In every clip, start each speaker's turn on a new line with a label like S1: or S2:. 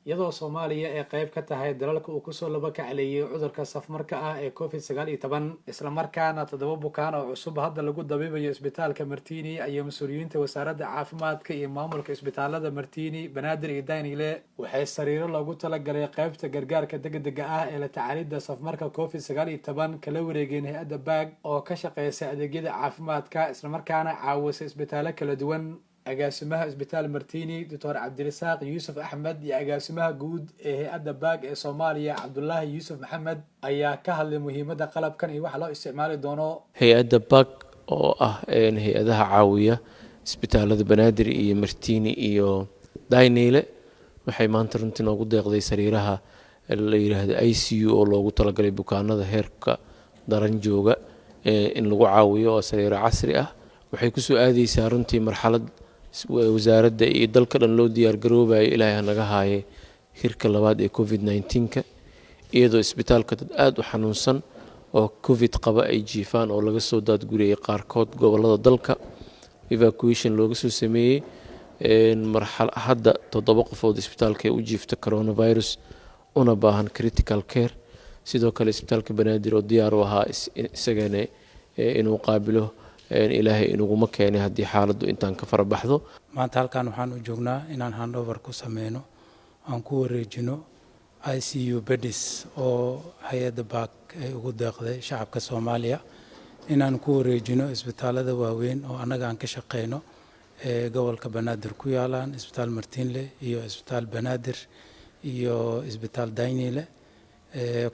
S1: iyadoo Soomaaliya ay qayb ka tahay dalalka uu kusoo laba kacleeyay cudurka safmarka ah ee COVID-19 isla markaana 7 bukaan oo cusub hadda lagu dabiibayo isbitaalka Martini ayaa mas'uuliyiinta wasaaradda caafimaadka iyo maamulka isbitaalada Martini Banaadir iyo Daynile waxay sariiro loogu talagalay qaybta gargaarka degdega ah ee la tacaalida safmarka COVID-19 kala wareegeen hay'adda BAG oo ka shaqeysa adeegyada caafimaadka isla markaana caawisa isbitaalo kala duwan agaasimaha isbitaal Martini Dr. Cabdirasaaq Yuusuf Axmed iyo agaasimaha guud ee hay'adda BAG ee Soomaaliya Cabdullaahi Yuusuf Maxamed ayaa ka hadlay muhiimadda qalabkan iyo waxa loo isticmaali doono
S2: hay'adda BAG oo ah hay'adaha caawiya isbitaalada Banaadir iyo Martini iyo Daynile waxay maanta runtii noogu deeqday sariiraha la yiraahdo ICU oo loogu talagalay bukaanada heerka daran jooga in lagu caawiyo oo sariiro casri ah waxay ku soo aadaysaa runtii marxalad wasaaradda iyo dalka dhan loo diyaar garoobayo ilaahay naga haayay hirka labaad ee COVID-19 iyadoo isbitaalka dad aad u xanuunsan oo COVID qaba ay jiifaan oo laga soo daadguriyay qaarkood gobolada dalka evacuation looga soo sameeyay marxaladda 7 qofood isbitaalka u jiifta coronavirus una baahan critical care sidoo kale isbitaalka Banaadir oo diyaar u ahaa isagana inuu qaabilo ilaahay inuguma keenay haddii xaaladdu intaan ka farabaxdo
S3: maanta halkan waxaan u joognaa inaan handover ku sameeyno aan ku wareejino ICU beds oo hay'adda BAG ay ugu deeqday shacabka Soomaaliya inaan ku wareejino isbitaalada waaweyn oo anaga aan ka shaqeyno gobolka Banaadir ku yaalaan isbitaal Martinle iyo isbitaal Banaadir iyo isbitaal Daynile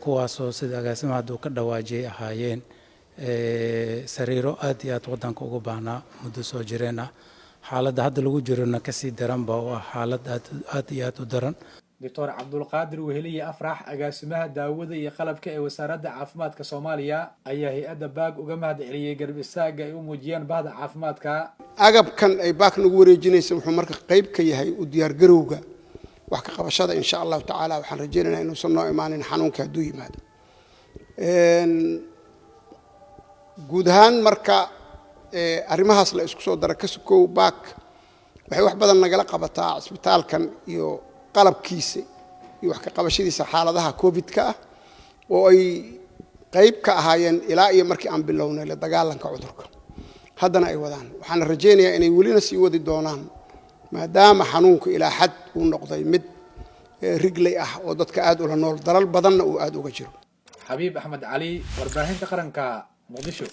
S3: kuwaasoo sida agaasimaha hadda ka dhawaajiyay ahaayeen sariiro aad iyo aad wadanka ugu baahnaa muddo soo jireen ah xaaladda hadda lagu jirona kasii daran baa waa xaalad aad iyo aad u daran
S1: Dr. Cabdulqaadir Weheliye Afrax agaasimaha daawada iyo qalabka ee wasaaradda caafimaadka Soomaaliya ayaa hay'adda BAG uga mahadceliyay garab istaaga ay u muujiyeen bahda caafimaadka
S4: agabkan ay BAG nagu wareejinaysa wuxuu marka qayb ka yahay u diyaar garowga wax ka qabashada insha Allah taala waxaan rajaynaynaa inuu soo imaanin xanuunka haduu yimaado guud ahaan marka arrimahaas la isku soo dara ka sukow BAG waxay wax badan nagala qabataa isbitaalkan iyo qalabkiisa iyo wax ka qabashadiisa xaaladaha COVID-ka ah oo ay qayb ka ahaayeen ilaa iyo markii aan bilownay la dagaalanka cudurka haddana ay wadaan waxaan rajaynayaa inay welina sii wadi doonaan maadaama xanuunku ilaa xad uu noqday mid rigley ah oo dadka aad ula nool dalal badanna uu aad uga jiro
S1: Xabiib Axmed Cali warbaahinta qaranka Muqdisho.